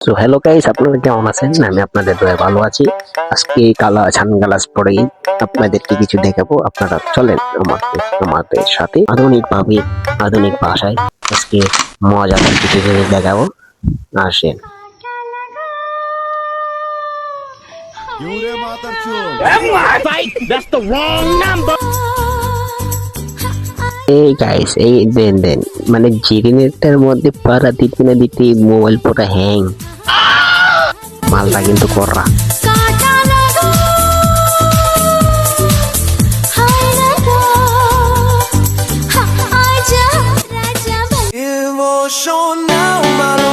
তো hello guys, আপনারা কেমন আছেন? আমি আপনাদের দয়ায় ভালো আছি। আজকে কালা সানগ্লাস পরে আপনাদেরকে কিছু দেখাবো। আপনারা চলেন আমাদের সাথে আধুনিক ভাষায় আজকে মজাদার কিছু জিনিস দেখাবো। আসেন। এই গাইস, এই দেন মানে জিরিনেটার মধ্যে পাড়া দিতে না দিতে মোবাইল পুরো হ্যাং। মালটা কিন্তু কররা। Emotional, malu